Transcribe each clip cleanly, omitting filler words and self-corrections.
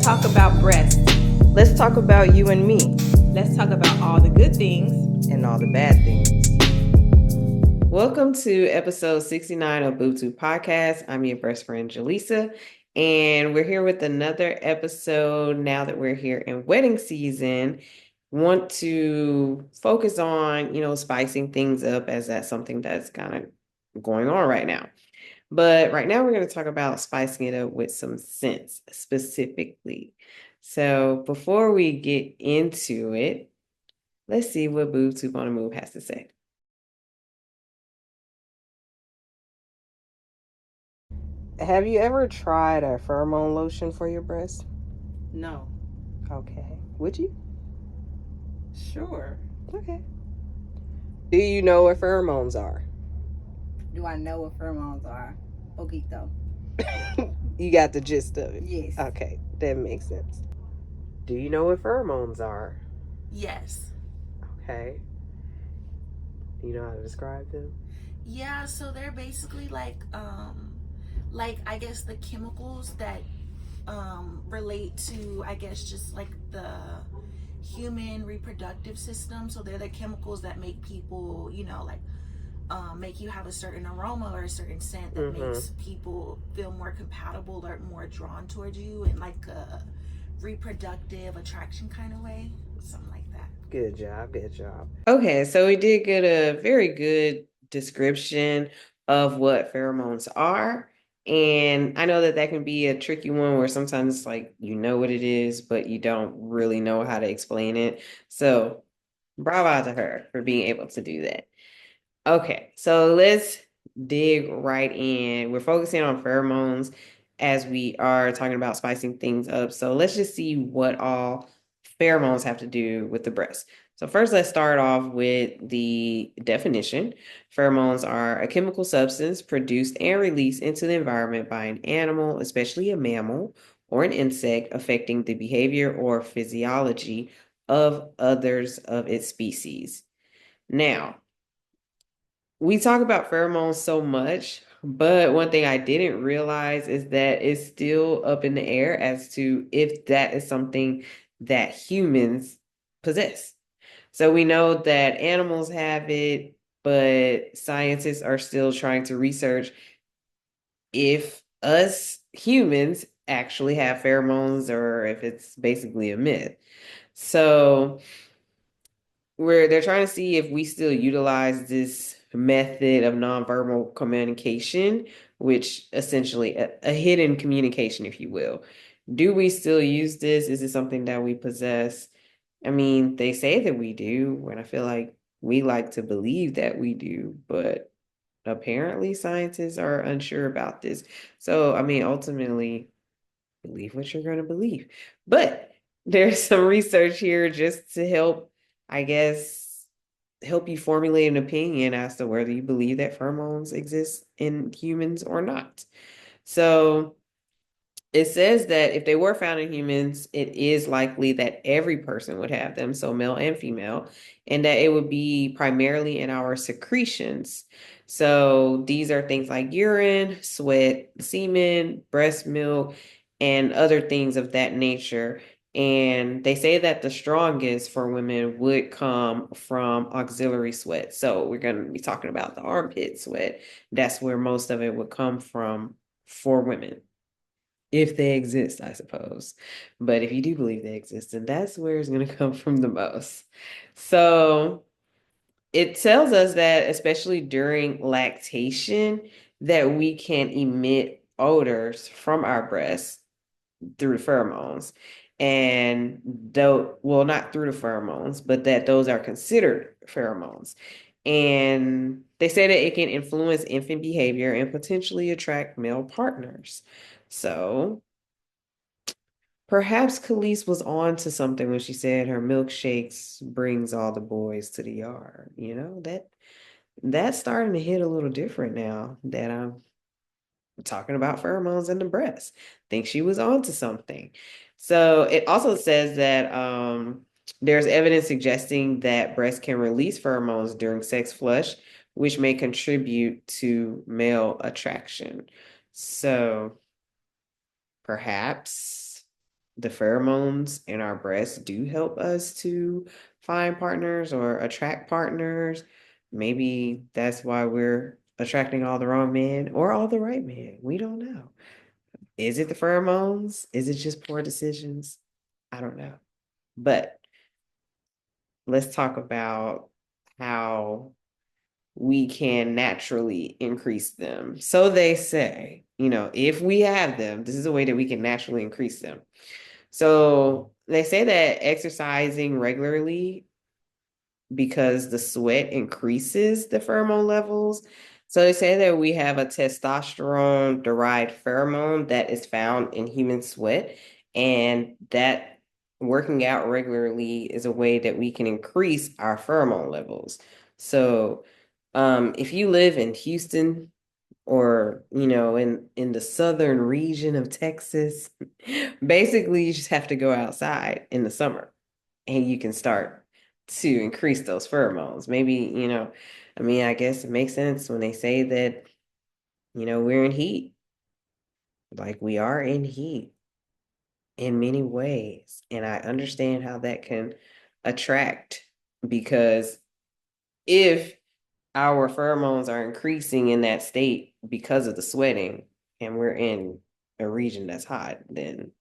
talk about breasts. Let's talk about you and me Let's talk about all the good things. and all the bad things. Welcome to episode 69 of Bootu Podcast. I'm your best friend, Jaleesa, and we're here with another episode now that we're here in wedding season. Want to focus on, spicing things up as that's something that's kind of going on right now. But right now we're going to talk about spicing it up with some scents specifically. So before we get into it, let's see what Boob Tube on the Move has to say. Have you ever tried a pheromone lotion for your breast? No. Okay. Would you? Sure. Okay. Do you know what pheromones are? Do I know what pheromones are? Poquito. You got the gist of it? Yes. Okay, that makes sense. Do you know what pheromones are? Yes. Okay. Do you know how to describe them? Yeah, so they're basically like I guess the chemicals that relate to, I guess, just like the human reproductive system. So they're the chemicals that make people, make you have a certain aroma or a certain scent that makes people feel more compatible or more drawn towards you in like a reproductive attraction kind of way, something like that. Good job, good job. Okay, so we did get a very good description of what pheromones are. And I know that that can be a tricky one where sometimes it's like you know what it is, but you don't really know how to explain it. So bravo to her for being able to do that. Okay, so let's dig right in. We're focusing on pheromones as we are talking about spicing things up. So let's just see what all pheromones have to do with the breast. So first, let's start off with the definition. Pheromones are a chemical substance produced and released into the environment by an animal, especially a mammal or an insect, affecting the behavior or physiology of others of its species. Now, we talk about pheromones so much, but one thing I didn't realize is that it's still up in the air as to if that is something that humans possess. So we know that animals have it, but scientists are still trying to research if us humans actually have pheromones or if it's basically a myth. So where they're trying to see if we still utilize this method of nonverbal communication, which essentially a hidden communication, if you will. Do we still use this? Is it something that we possess? I mean, they say that we do, and I feel like we like to believe that we do, but apparently scientists are unsure about this. So, I mean, ultimately, believe what you're going to believe. But there's some research here just to help, I guess, help you formulate an opinion as to whether you believe that pheromones exist in humans or not. So it says that if they were found in humans, it is likely that every person would have them, so male and female, and that it would be primarily in our secretions. So these are things like urine, sweat, semen, breast milk, and other things of that nature. And they say that the strongest for women would come from auxiliary sweat. So we're going to be talking about the armpit sweat. That's where most of it would come from for women if they exist, I suppose. But if you do believe they exist, then that's where it's going to come from the most. So it tells us that, especially during lactation, that we can emit odors from our breasts through the pheromones. And though, well, not through the pheromones, but that those are considered pheromones. And they say that it can influence infant behavior and potentially attract male partners. So perhaps Khalees was on to something when she said her milkshakes brings all the boys to the yard. That's starting to hit a little different now that I'm talking about pheromones in the breast. Think she was on to something. So it also says that there's evidence suggesting that breasts can release pheromones during sex flush, which may contribute to male attraction. So perhaps the pheromones in our breasts do help us to find partners or attract partners. Maybe that's why we're attracting all the wrong men or all the right men. We don't know. Is it the pheromones? Is it just poor decisions? I don't know. But let's talk about how we can naturally increase them. So they say, if we have them, this is a way that we can naturally increase them. So they say that exercising regularly, because the sweat increases the pheromone levels. So they say that we have a testosterone derived pheromone that is found in human sweat, and that working out regularly is a way that we can increase our pheromone levels. So if you live in Houston, or in the southern region of Texas, basically you just have to go outside in the summer and you can start to increase those pheromones. Maybe, I guess it makes sense when they say that, we're in heat. Like, we are in heat in many ways. And I understand how that can attract, because if our pheromones are increasing in that state because of the sweating, and we're in a region that's hot, then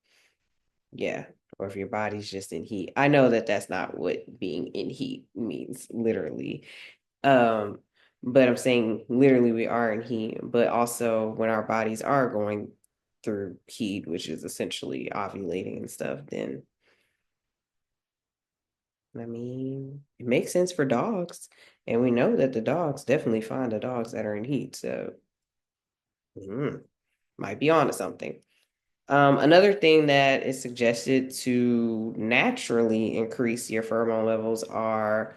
yeah. Or if your body's just in heat. I know that that's not what being in heat means literally. Um, but I'm saying literally we are in heat, but also when our bodies are going through heat, which is essentially ovulating and stuff, then it makes sense for dogs. And we know that the dogs definitely find the dogs that are in heat. So might be onto something. Another thing that is suggested to naturally increase your pheromone levels are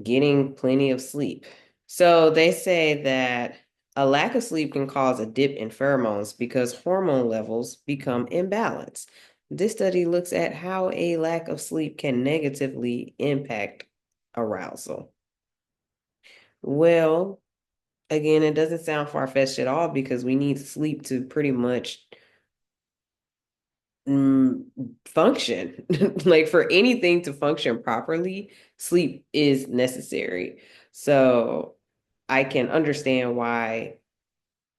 getting plenty of sleep. So they say that a lack of sleep can cause a dip in pheromones because hormone levels become imbalanced. This study looks at how a lack of sleep can negatively impact arousal. Well, again, it doesn't sound far-fetched at all, because we need sleep to pretty much function. Like, for anything to function properly, sleep is necessary. So I can understand why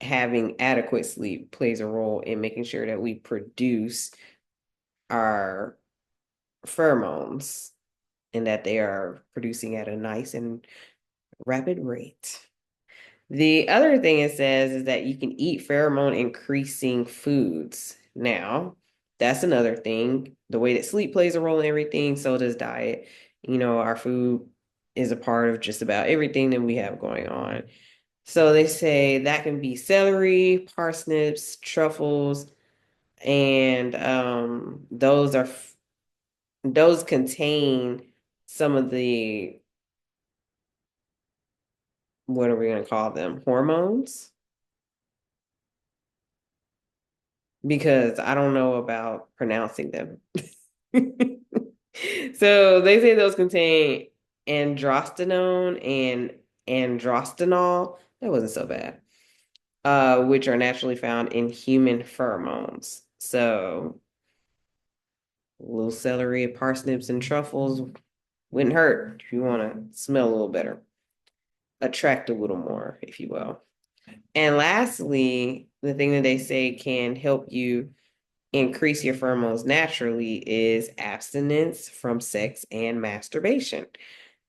having adequate sleep plays a role in making sure that we produce our pheromones and that they are producing at a nice and rapid rate. The other thing it says is that you can eat pheromone increasing foods. Now, that's another thing. The way that sleep plays a role in everything, so does diet. Our food is a part of just about everything that we have going on. So they say that can be celery, parsnips, truffles, and those contain some of the, what are we going to call them? Hormones? Because I don't know about pronouncing them. So they say those contain androstenone and androstenol. That wasn't so bad. Which are naturally found in human pheromones. So little celery, parsnips, and truffles wouldn't hurt if you want to smell a little better. Attract a little more, if you will. And lastly, the thing that they say can help you increase your pheromones naturally is abstinence from sex and masturbation.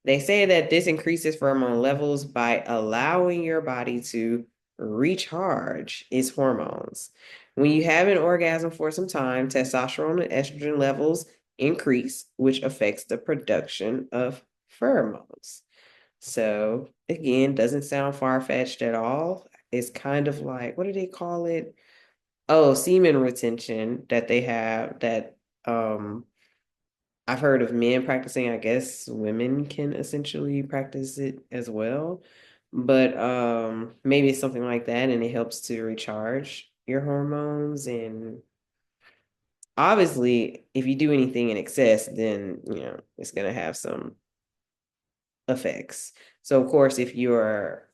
They say that this increases pheromone levels by allowing your body to recharge its hormones. When you have an orgasm for some time, testosterone and estrogen levels increase, which affects the production of pheromones. So again, doesn't sound far-fetched at all. It's kind of like, what do they call it? Oh, semen retention that they have, that I've heard of men practicing. I guess women can essentially practice it as well. But maybe it's something like that, and it helps to recharge your hormones. And obviously, if you do anything in excess, then it's gonna have some effects. So of course, if you're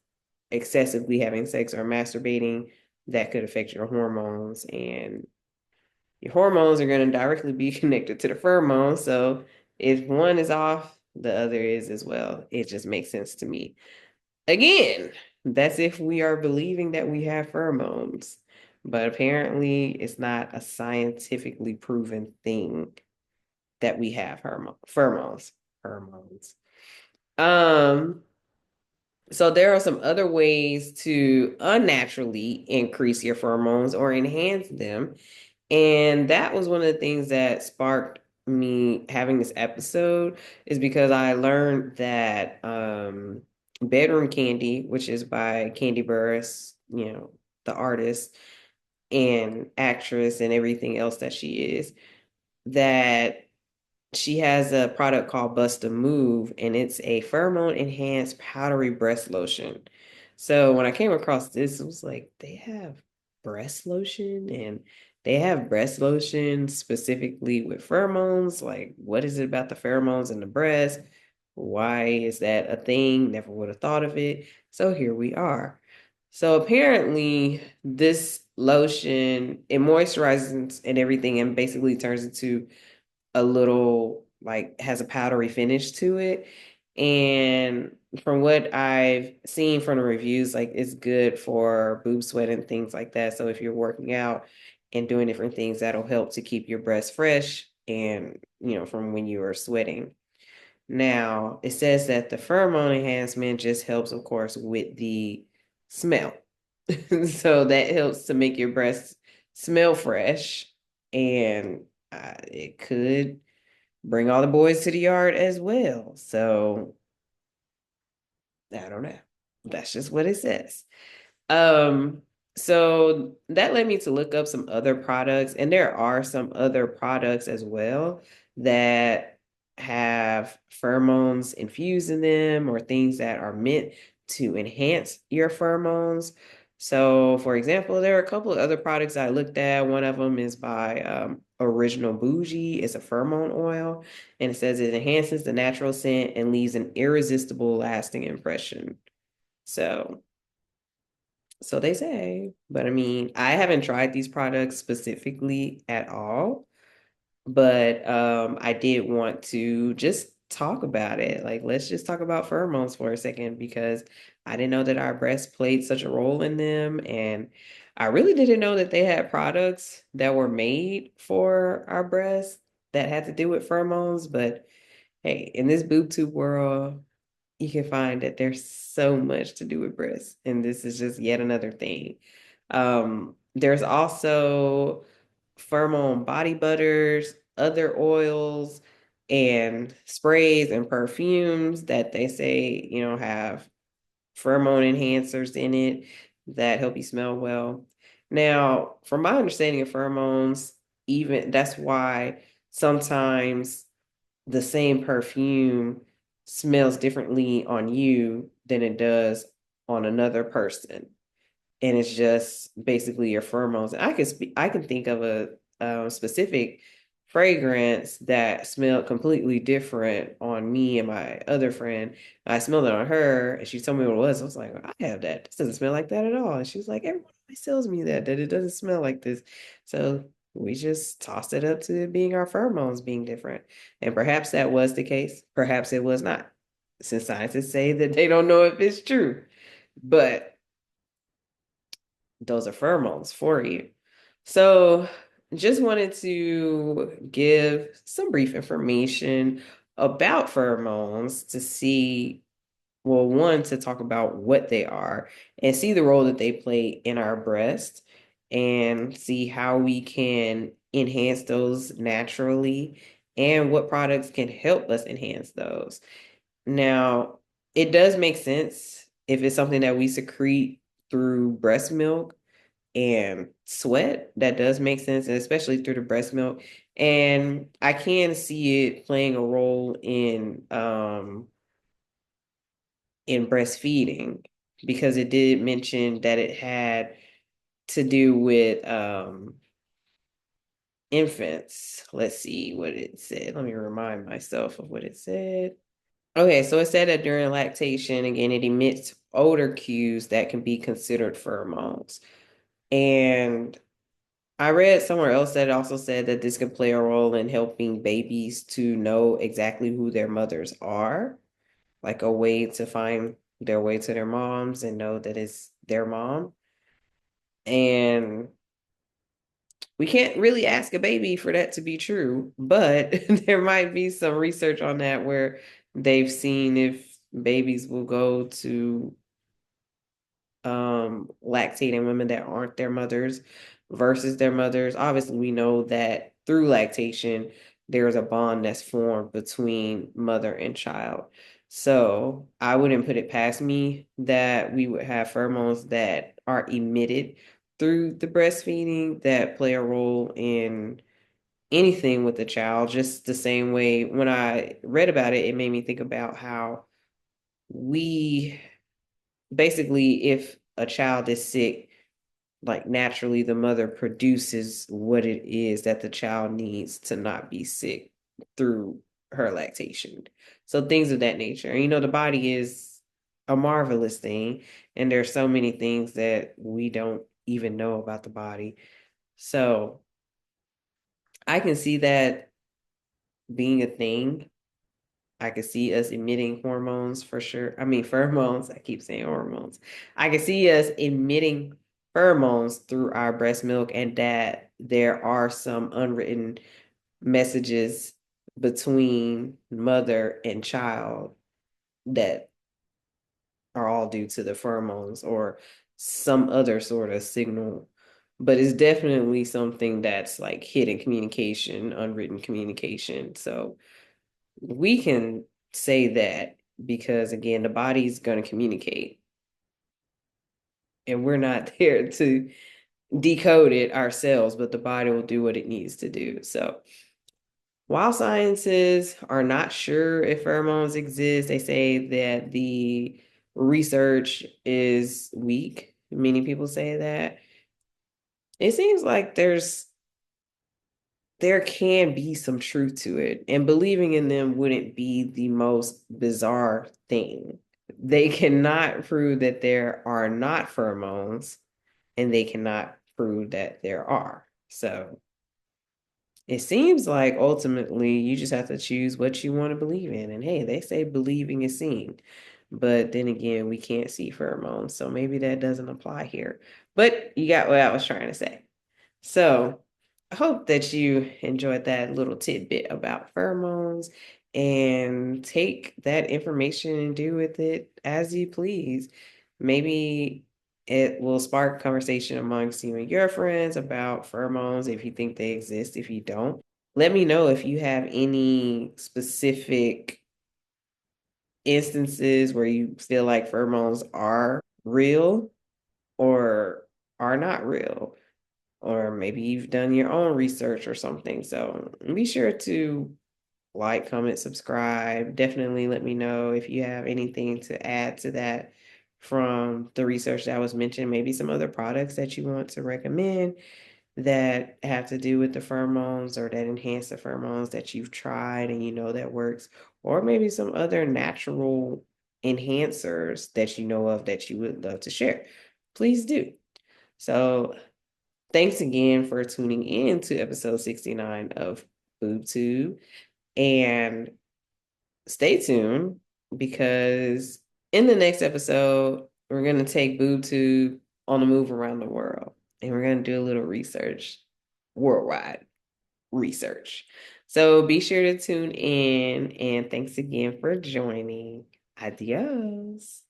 excessively having sex or masturbating, that could affect your hormones, and your hormones are going to directly be connected to the pheromones. So if one is off, the other is as well. It just makes sense to me. Again, that's if we are believing that we have pheromones, but apparently it's not a scientifically proven thing that we have pheromones. Pheromones. Um, so there are some other ways to unnaturally increase your pheromones or enhance them. And that was one of the things that sparked me having this episode, is because I learned that Bedroom Candy, which is by Candy Burris, the artist and actress and everything else that she is, that she has a product called Bust a Move, and it's a pheromone enhanced powdery breast lotion. So when I came across this, it was like, they have breast lotion, and they have breast lotion specifically with pheromones. Like, what is it about the pheromones in the breast? Why is that a thing? Never would have thought of it. So here we are. So apparently, this lotion, it moisturizes and everything and basically turns into a little, like, has a powdery finish to it. And from what I've seen from the reviews, like, it's good for boob sweat and things like that. So if you're working out and doing different things, that'll help to keep your breasts fresh and, from when you are sweating. Now, it says that the pheromone enhancement just helps, of course, with the smell. So that helps to make your breasts smell fresh, and it could bring all the boys to the yard as well. So I don't know. That's just what it says. Um, so that led me to look up some other products, and there are some other products as well that have pheromones infused in them, or things that are meant to enhance your pheromones. So, for example, there are a couple of other products I looked at. One of them is by Original Bougie. It's a pheromone oil, and it says it enhances the natural scent and leaves an irresistible, lasting impression. So they say, but I mean, I haven't tried these products specifically at all, but I did want to just talk about it. Like, let's just talk about pheromones for a second, because I didn't know that our breasts played such a role in them. And I really didn't know that they had products that were made for our breasts that had to do with pheromones. But hey, in this boob tube world, you can find that there's so much to do with breasts, and this is just yet another thing. There's also pheromone body butters, other oils, and sprays and perfumes that they say, have pheromone enhancers in it that help you smell well. Now, from my understanding of pheromones, even that's why sometimes the same perfume smells differently on you than it does on another person. And it's just basically your pheromones. And I can think of a specific fragrance that smelled completely different on me and my other friend. I smelled it on her, and she told me what it was. I was like, I have that. This doesn't smell like that at all. And she was like, everyone always tells me that it doesn't smell like this. So we just tossed it up to it being our pheromones being different. And perhaps that was the case. Perhaps it was not, since scientists say that they don't know if it's true. But those are pheromones for you. So just wanted to give some brief information about pheromones to see, well, one, to talk about what they are and see the role that they play in our breast, and see how we can enhance those naturally and what products can help us enhance those. Now, it does make sense if it's something that we secrete through breast milk and sweat. That does make sense, and especially through the breast milk. And I can see it playing a role in breastfeeding, because it did mention that it had to do with infants. Let's see what it said. Let me remind myself of what it said. Okay, so it said that during lactation, again, it emits odor cues that can be considered pheromones. And I read somewhere else that it also said that this could play a role in helping babies to know exactly who their mothers are, like a way to find their way to their moms and know that it's their mom. And we can't really ask a baby for that to be true, but there might be some research on that where they've seen if babies will go to lactating women that aren't their mothers versus their mothers. Obviously, we know that through lactation, there's a bond that's formed between mother and child. So I wouldn't put it past me that we would have pheromones that are emitted through the breastfeeding that play a role in anything with the child. Just the same way when I read about it, it made me think about how we basically, if a child is sick, like naturally the mother produces what it is that the child needs to not be sick through her lactation. So things of that nature. And, the body is a marvelous thing, and there's so many things that we don't even know about the body. So I can see that being a thing. I could see us emitting hormones for sure. I mean, pheromones. I keep saying hormones. I can see us emitting pheromones through our breast milk, and that there are some unwritten messages between mother and child that are all due to the pheromones or some other sort of signal. But it's definitely something that's like hidden communication, unwritten communication. So we can say that because, again, the body's going to communicate, and we're not there to decode it ourselves, but the body will do what it needs to do. So while scientists are not sure if pheromones exist, they say that the research is weak. Many people say that. It seems like there can be some truth to it, and believing in them wouldn't be the most bizarre thing. They cannot prove that there are not pheromones, and they cannot prove that there are. So it seems like ultimately you just have to choose what you want to believe in. And hey, they say believing is seeing. But then again, we can't see pheromones. So maybe that doesn't apply here. But you got what I was trying to say. So I hope that you enjoyed that little tidbit about pheromones and take that information and do with it as you please. Maybe it will spark conversation amongst you and your friends about pheromones if you think they exist. If you don't, let me know if you have any specific instances where you feel like pheromones are real or are not real, or maybe you've done your own research or something. So be sure to like, comment, subscribe. Definitely let me know if you have anything to add to that from the research that was mentioned, maybe some other products that you want to recommend that have to do with the pheromones or that enhance the pheromones that you've tried and you know that works, or maybe some other natural enhancers that you know of that you would love to share. Please do. So thanks again for tuning in to episode 69 of BoobTube, and stay tuned because in the next episode, we're going to take BoobTube on the move around the world, and we're going to do a little research, worldwide research. So be sure to tune in, and thanks again for joining. Adios.